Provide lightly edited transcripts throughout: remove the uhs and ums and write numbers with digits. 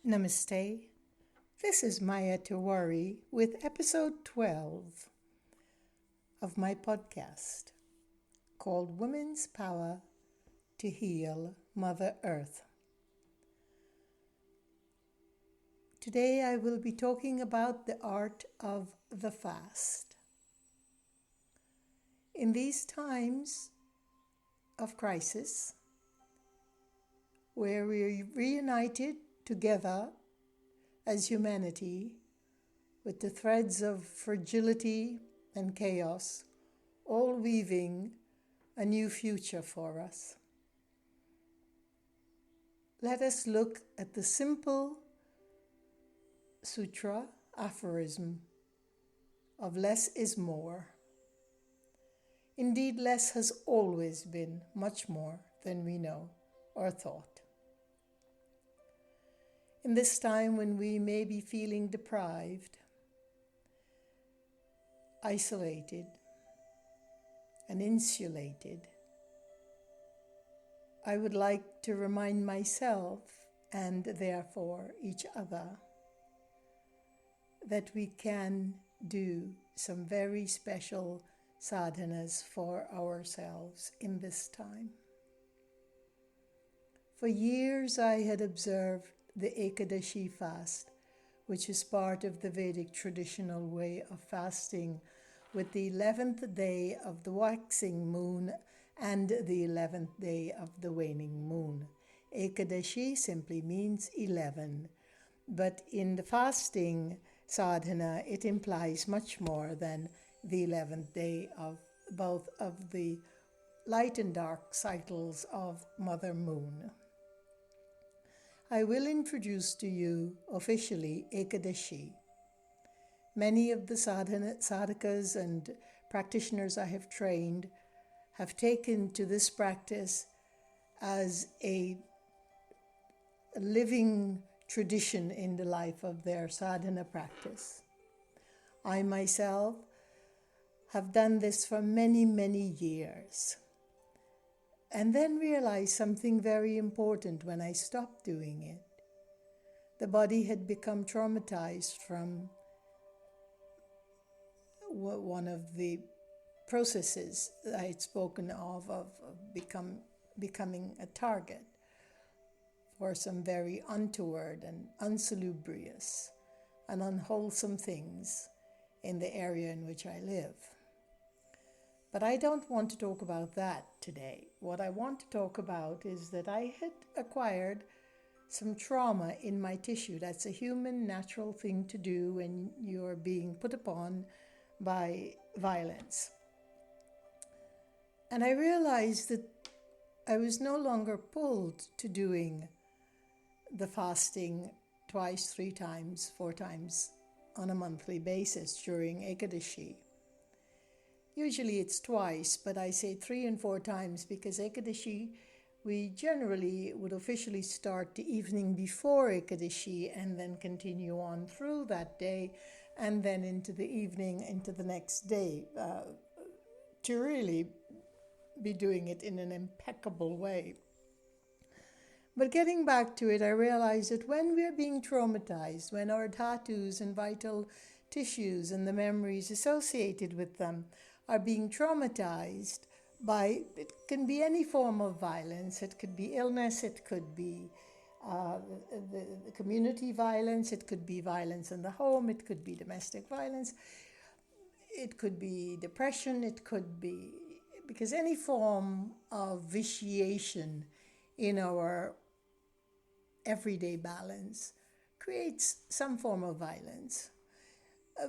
Namaste. This is Maya Tiwari with episode 12 of my podcast called Women's Power to Heal Mother Earth. Today I will be talking about the art of the fast. In these times of crisis, where we're reunited together as humanity with the threads of fragility and chaos, all weaving a new future for us. Let us look at the simple sutra aphorism of less is more. Indeed, less has always been much more than we know or thought. In this time when we may be feeling deprived, isolated, and insulated, I would like to remind myself, and therefore each other, that we can do some very special sadhanas for ourselves in this time. For years I had observed the Ekadashi fast, which is part of the Vedic traditional way of fasting, with the 11th day of the waxing moon and the 11th day of the waning moon. Ekadashi simply means 11, but in the fasting sadhana it implies much more than the 11th day of both of the light and dark cycles of Mother Moon. I will introduce to you officially Ekadashi. Many of the sadhakas and practitioners I have trained have taken to this practice as a living tradition in the life of their sadhana practice. I myself have done this for many, many years. And then realized something very important when I stopped doing it. The body had become traumatized from one of the processes I had spoken of becoming a target for some very untoward and unsalubrious and unwholesome things in the area in which I live. But I don't want to talk about that today. What I want to talk about is that I had acquired some trauma in my tissue. That's a human, natural thing to do when you're being put upon by violence. And I realized that I was no longer pulled to doing the fasting twice, 3 times, 4 times on a monthly basis during Ekadashi. Usually it's twice, but I say 3 and 4 times because Ekadashi, we generally would officially start the evening before Ekadashi and then continue on through that day and then into the evening, into the next day, to really be doing it in an impeccable way. But getting back to it, I realized that when we're being traumatized, when our tattoos and vital tissues and the memories associated with them are being traumatized by, it can be any form of violence. It could be illness, it could be the community violence, it could be violence in the home, it could be domestic violence, it could be depression, it could be, because any form of vitiation in our everyday balance creates some form of violence.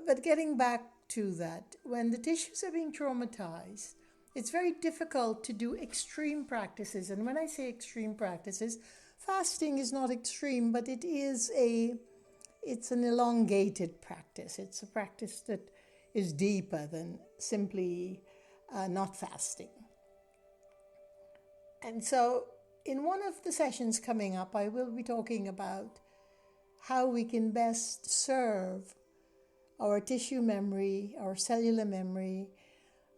But getting back to that, when the tissues are being traumatized, it's very difficult to do extreme practices. And when I say extreme practices, fasting is not extreme, but it's an elongated practice. It's a practice that is deeper than simply not fasting. And so in one of the sessions coming up, I will be talking about how we can best serve our tissue memory, our cellular memory,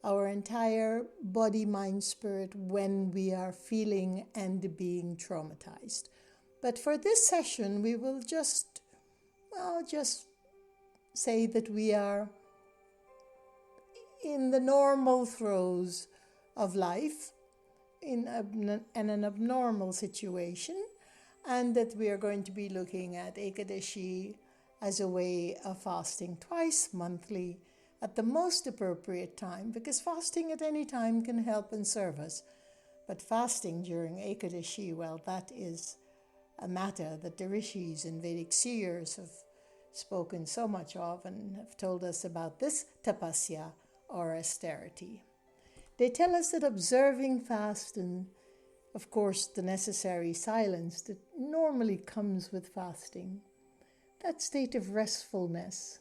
our entire body, mind, spirit when we are feeling and being traumatized. But for this session, we will just say that we are in the normal throes of life, in an abnormal situation, and that we are going to be looking at Ekadashi as a way of fasting twice monthly at the most appropriate time, because fasting at any time can help and serve us. But fasting during Ekadashi, well, that is a matter that the rishis and Vedic seers have spoken so much of and have told us about this tapasya, or austerity. They tell us that observing fast and, of course, the necessary silence that normally comes with fasting, that state of restfulness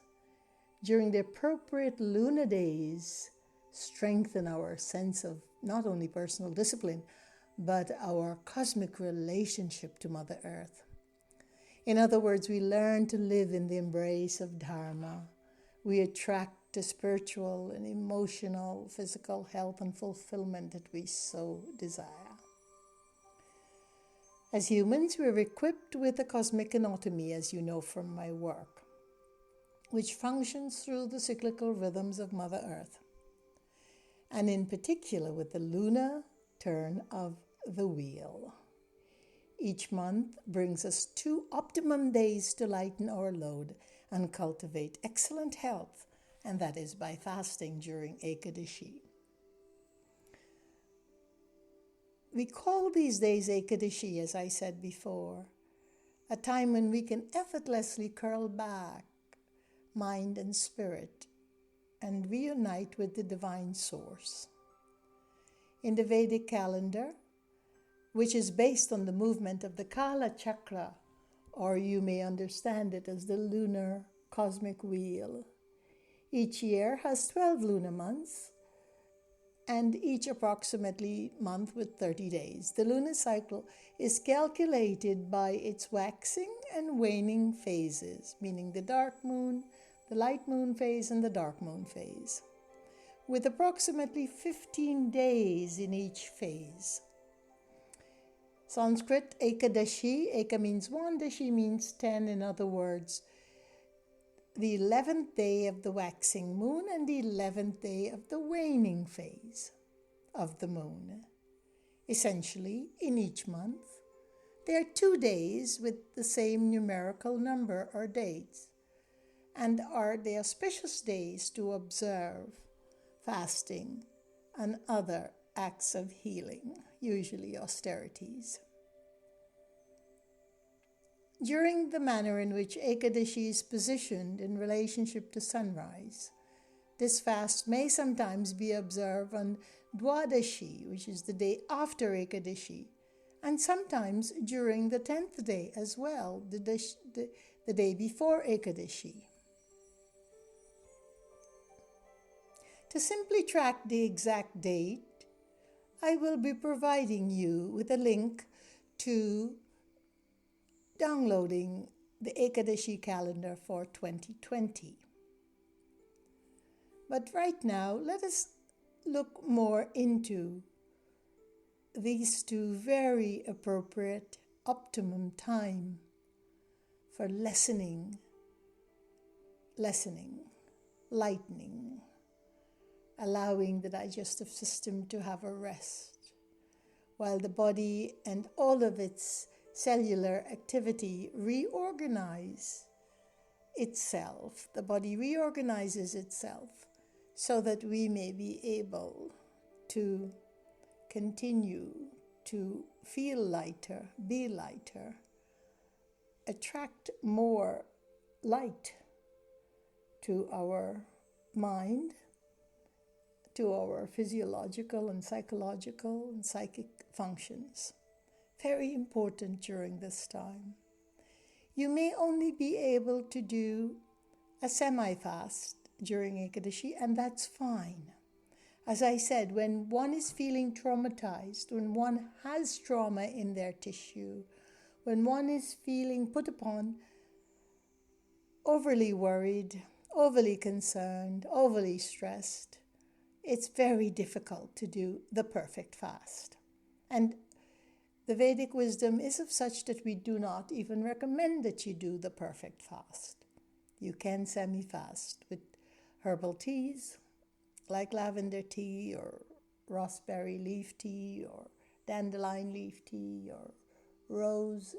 during the appropriate lunar days, strengthen our sense of not only personal discipline, but our cosmic relationship to Mother Earth. In other words, we learn to live in the embrace of Dharma. We attract the spiritual and emotional, physical health and fulfillment that we so desire. As humans, we're equipped with a cosmic anatomy, as you know from my work, which functions through the cyclical rhythms of Mother Earth, and in particular with the lunar turn of the wheel. Each month brings us 2 optimum days to lighten our load and cultivate excellent health, and that is by fasting during Ekadashi. We call these days Ekadashi, as I said before, a time when we can effortlessly curl back mind and spirit and reunite with the divine source. In the Vedic calendar, which is based on the movement of the Kala chakra, or you may understand it as the lunar cosmic wheel, each year has 12 lunar months, and each approximately month with 30 days. The lunar cycle is calculated by its waxing and waning phases, meaning the dark moon, the light moon phase, and the dark moon phase, with approximately 15 days in each phase. Sanskrit, Ekadashi, Eka means 1, Dashi means 10, in other words, the 11th day of the waxing moon and the 11th day of the waning phase of the moon. Essentially, in each month, there are 2 days with the same numerical number or dates, and are the auspicious days to observe fasting and other acts of healing, usually austerities. During the manner in which Ekadashi is positioned in relationship to sunrise, this fast may sometimes be observed on Dwadashi, which is the day after Ekadashi, and sometimes during the 10th day as well, the day before Ekadashi. To simply track the exact date, I will be providing you with a link to downloading the Ekadashi calendar for 2020. But right now, let us look more into these 2 very appropriate optimum time for lessening, lightening, allowing the digestive system to have a rest, while the body and all of its cellular activity reorganize itself. The body reorganizes itself so that we may be able to continue to feel lighter, be lighter, attract more light to our mind, to our physiological and psychological and psychic functions. Very important during this time. You may only be able to do a semi-fast during Ekadashi, and that's fine. As I said, when one is feeling traumatized, when one has trauma in their tissue, when one is feeling put upon, overly worried, overly concerned, overly stressed, it's very difficult to do the perfect fast. And The Vedic wisdom is of such that we do not even recommend that you do the perfect fast. You can semi-fast with herbal teas like lavender tea or raspberry leaf tea or dandelion leaf tea or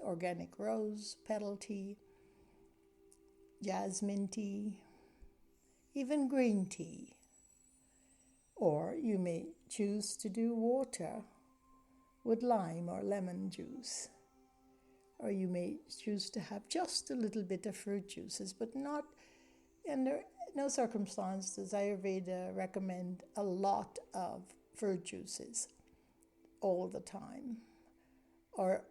organic rose petal tea, jasmine tea, even green tea. Or you may choose to do water with lime or lemon juice. Or you may choose to have just a little bit of fruit juices, but not under no circumstance does Ayurveda recommend a lot of fruit juices all the time, or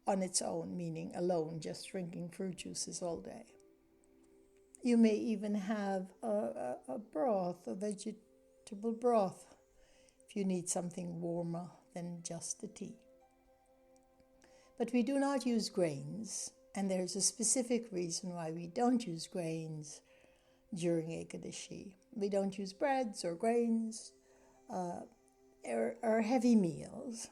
on its own, meaning alone, just drinking fruit juices all day. You may even have a broth, a vegetable broth, if you need something warmer than just the tea. But we do not use grains, and there's a specific reason why we don't use grains during Ekadashi. We don't use breads or grains or heavy meals.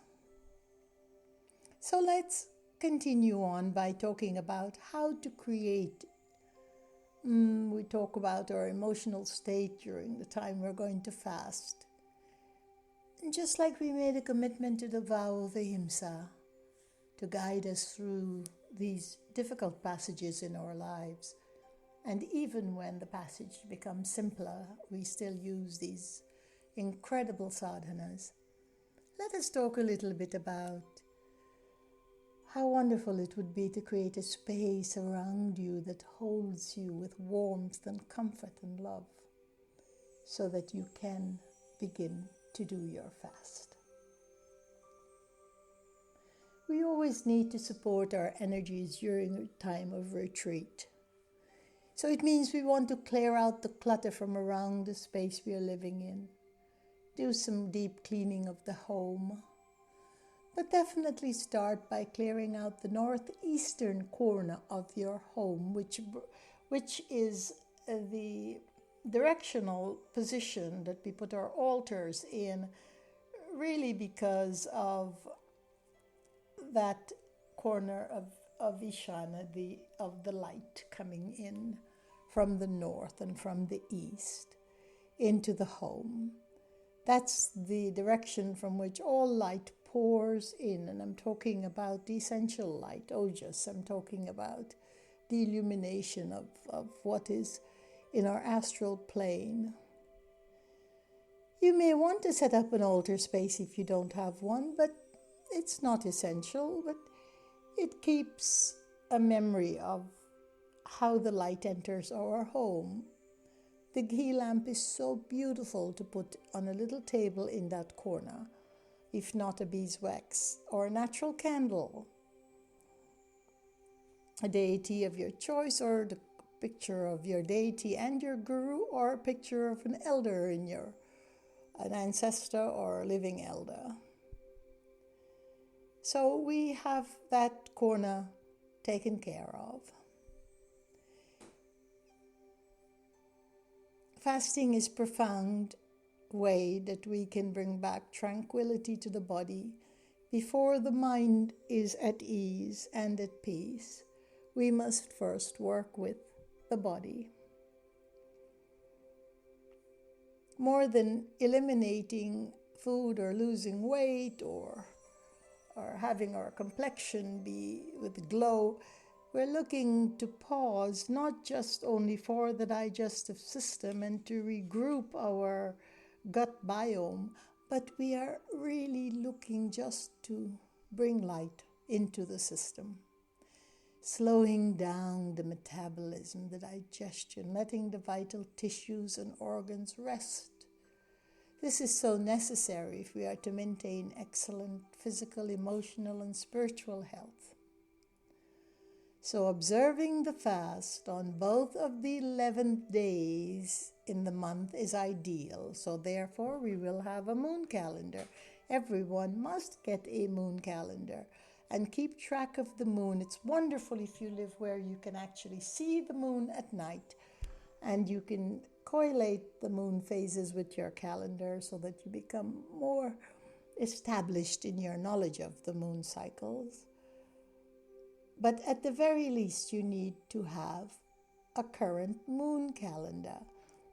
So let's continue on by talking about how to create. We talk about our emotional state during the time we're going to fast. And just like we made a commitment to the vow of ahimsa to guide us through these difficult passages in our lives, and even when the passage becomes simpler, we still use these incredible sadhanas. Let us talk a little bit about how wonderful it would be to create a space around you that holds you with warmth and comfort and love, so that you can begin to do your fast. We always need to support our energies during a time of retreat. So it means we want to clear out the clutter from around the space we are living in. Do some deep cleaning of the home. But definitely start by clearing out the northeastern corner of your home, which is the directional position that we put our altars in, really because of that corner of Ishana, of the light coming in from the north and from the east into the home. That's the direction from which all light pours in, and I'm talking about the essential light, ojas. I'm talking about the illumination of what is in our astral plane. You may want to set up an altar space if you don't have one, but it's not essential, but it keeps a memory of how the light enters our home. The ghee lamp is so beautiful to put on a little table in that corner, if not a beeswax or a natural candle. A deity of your choice, or the picture of your deity and your guru, or a picture of an elder an ancestor or a living elder. So we have that corner taken care of. Fasting is a profound way that we can bring back tranquility to the body. Before the mind is at ease and at peace, we must first work with the body. More than eliminating food or losing weight or having our complexion be with glow, we're looking to pause not just only for the digestive system and to regroup our gut biome, but we are really looking just to bring light into the system. Slowing down the metabolism, the digestion, letting the vital tissues and organs rest. This is so necessary if we are to maintain excellent physical, emotional, and spiritual health. So observing the fast on both of the 11th days in the month is ideal. So therefore we will have a moon calendar. Everyone must get a moon calendar and keep track of the moon. It's wonderful if you live where you can actually see the moon at night, and you can correlate the moon phases with your calendar so that you become more established in your knowledge of the moon cycles. But at the very least, you need to have a current moon calendar,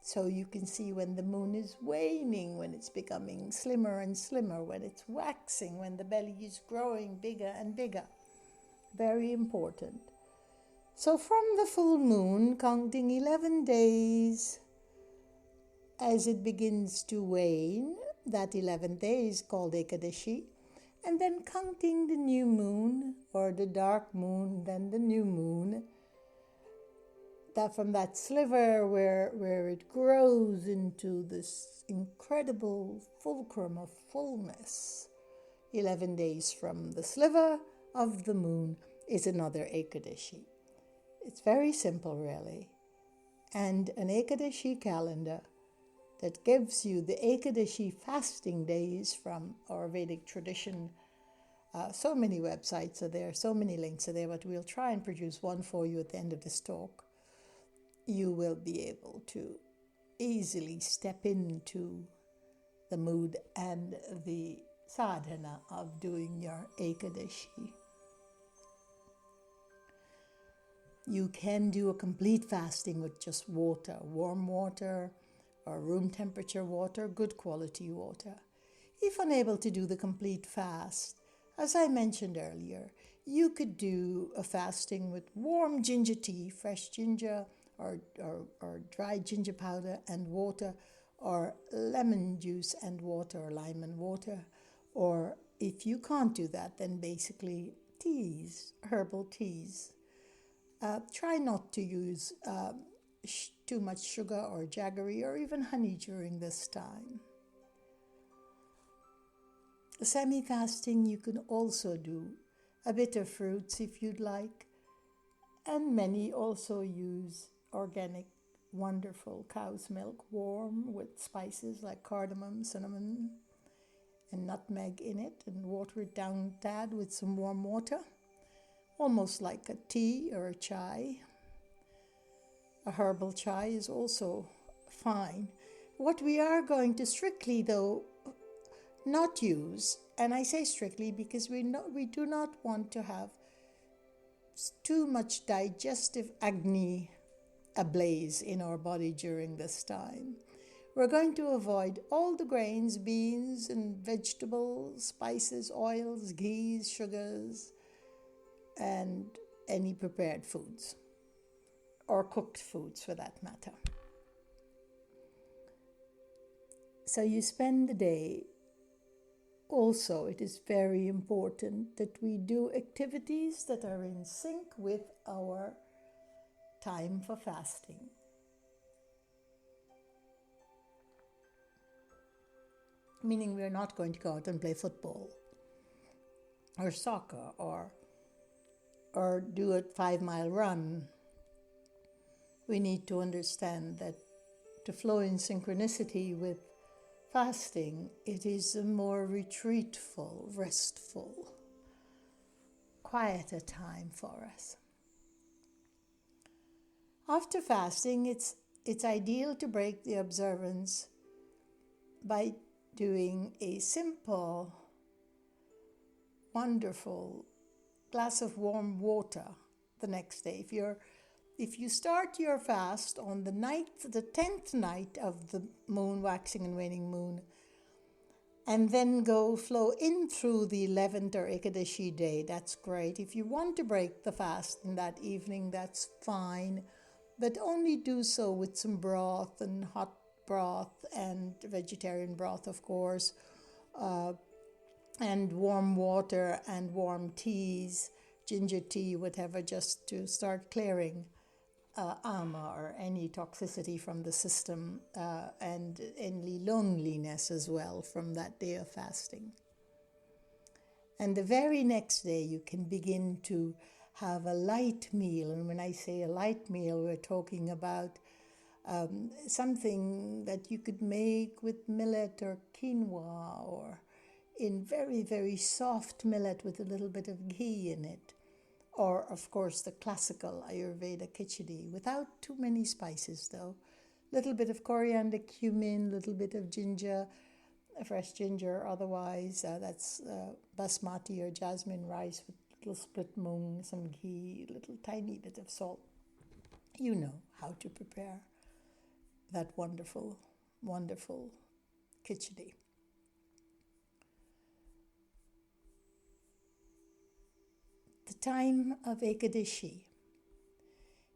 so you can see when the moon is waning, when it's becoming slimmer and slimmer, when it's waxing, when the belly is growing bigger and bigger. Very important. So from the full moon, counting 11 days as it begins to wane, that 11th day is called Ekadashi, and then counting the new moon, or the dark moon, then the new moon, that from that sliver where it grows into this incredible fulcrum of fullness, 11 days from the sliver of the moon is another Ekadashi. It's very simple, really. And an Ekadashi calendar that gives you the Ekadashi fasting days from our Vedic tradition. So many websites are there, so many links are there, but we'll try and produce one for you at the end of this talk. You will be able to easily step into the mood and the sadhana of doing your Ekadashi. You can do a complete fasting with just water, warm water or room temperature water, good quality water. If unable to do the complete fast, as I mentioned earlier, you could do a fasting with warm ginger tea, fresh ginger or dried ginger powder and water, or lemon juice and water, or lime and water. Or if you can't do that, then basically teas, herbal teas. Try not to use too much sugar or jaggery or even honey during this time. Semi-fasting, you can also do a bit of fruits if you'd like, and many also use organic, wonderful cow's milk, warm with spices like cardamom, cinnamon, and nutmeg in it, and water it down a tad with some warm water, almost like a tea or a chai. A herbal chai is also fine. What we are going to strictly, though, not use, and I say strictly because we do not want to have too much digestive agni ablaze in our body during this time. We're going to avoid all the grains, beans and vegetables, spices, oils, ghees, sugars, and any prepared foods, or cooked foods for that matter. So you spend the day. Also, it is very important that we do activities that are in sync with our time for fasting. Meaning we're not going to go out and play football or soccer or do a 5-mile run. We need to understand that to flow in synchronicity with fasting, it is a more retreatful, restful, quieter time for us. After fasting, it's ideal to break the observance by doing a simple, wonderful glass of warm water the next day. If you start your fast on the 10th night of the moon, waxing and waning moon, and then flow in through the 11th or Ekadashi day, that's great. If you want to break the fast in that evening, that's fine, but only do so with some broth and hot broth and vegetarian broth, of course, and warm water and warm teas, ginger tea, whatever, just to start clearing ama or any toxicity from the system and any loneliness as well from that day of fasting. And the very next day you can begin to have a light meal. And when I say a light meal, we're talking about something that you could make with millet or quinoa, or in very, very soft millet with a little bit of ghee in it. Or, of course, the classical Ayurveda khichdi, without too many spices, though. Little bit of coriander, cumin, little bit of ginger, fresh ginger. Otherwise, that's basmati or jasmine rice with little split mung, some ghee, little tiny bit of salt. You know how to prepare that wonderful, wonderful khichdi. The time of Ekadashi,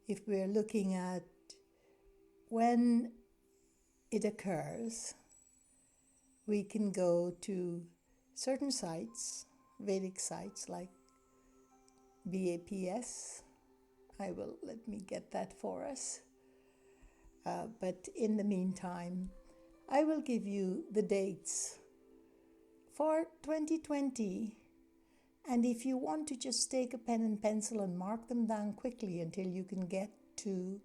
if we're looking at when it occurs, we can go to certain sites, Vedic sites like BAPS. Let me get that for us. But in the meantime, I will give you the dates for 2020. And if you want to just take a pen and pencil and mark them down quickly until you can get to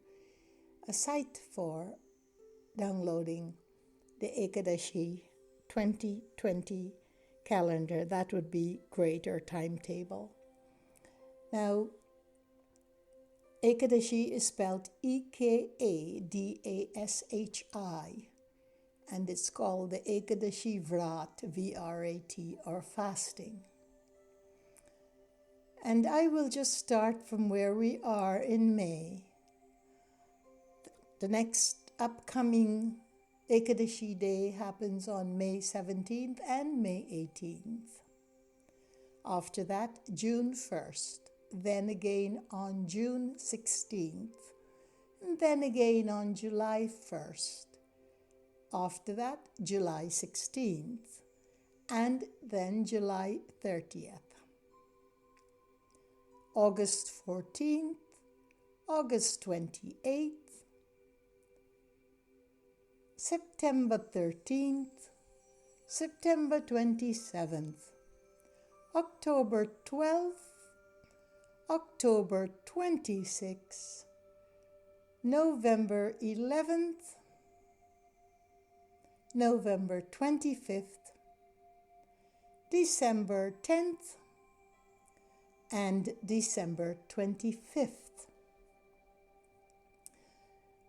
a site for downloading the Ekadashi 2020 calendar, that would be great, or timetable. Now, Ekadashi is spelled Ekadashi, and it's called the Ekadashi Vrat, V-R-A-T, or fasting. And I will just start from where we are in May. The next upcoming Ekadashi day happens on May 17th and May 18th. After that, June 1st, then again on June 16th, and then again on July 1st. After that, July 16th, and then July 30th. August 14th, August 28th, September 13th, September 27th, October 12th, October 26th, November 11th, November 25th, December 10th, and December 25th.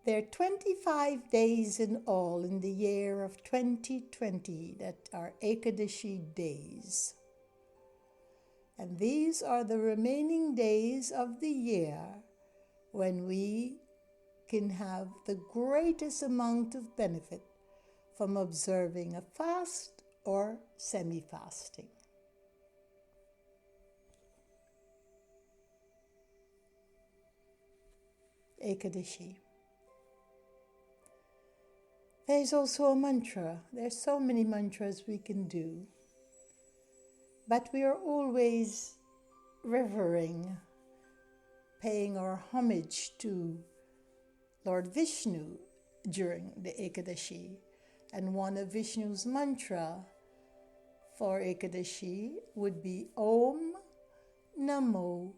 There are 25 days in all in the year of 2020 that are Ekadashi days. And these are the remaining days of the year when we can have the greatest amount of benefit from observing a fast or semi-fasting. Ekadashi. There's also a mantra. There's so many mantras we can do. But we are always revering, paying our homage to Lord Vishnu during the Ekadashi. And one of Vishnu's mantra for Ekadashi would be Om Namo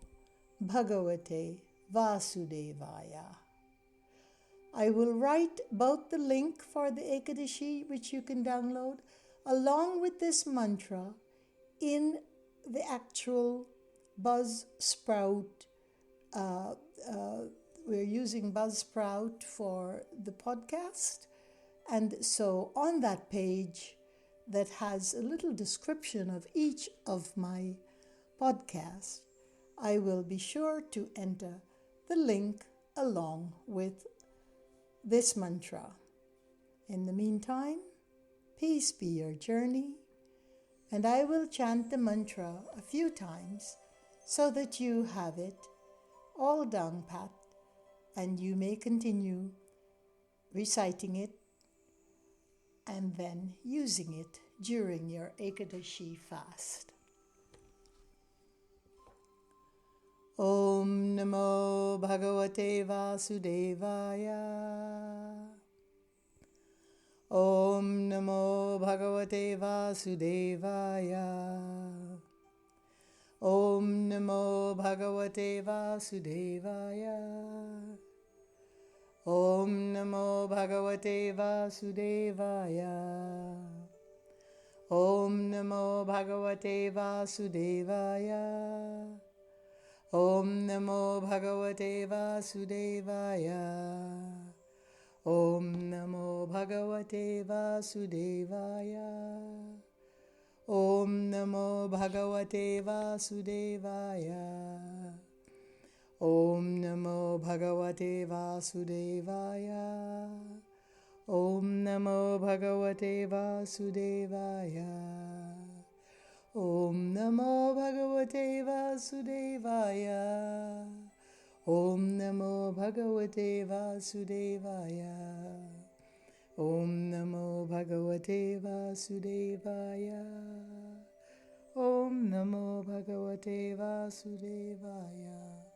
Bhagavate Vasudevaya. I will write both the link for the Ekadashi, which you can download, along with this mantra in the actual Buzzsprout. We're using Buzzsprout for the podcast. And so on that page that has a little description of each of my podcasts, I will be sure to enter the link along with this mantra. In the meantime, peace be your journey, and I will chant the mantra a few times so that you have it all down pat, and you may continue reciting it and then using it during your Ekadashi fast. Om Namo Bhagavate Vasudevaya. Om Namo Bhagavate Vasudevaya. Om Namo Bhagavate Vasudevaya. Om Namo Bhagavate Vasudevaya. Om Namo Bhagavate Vasudevaya. Om Namo Bhagavate Vasudevaya. Om Namo Bhagavate Vasudevaya. Om Namo Bhagavate Vasudevaya. Om Namo Bhagavate Vasudevaya. Om Namo Bhagavate Vasudevaya. Om Namo Bhagavate Vasudevaya. Om Namo Bhagavate Vasudevaya. Om Namo Bhagavate Vasudevaya. Om Namo Bhagavate Vasudevaya.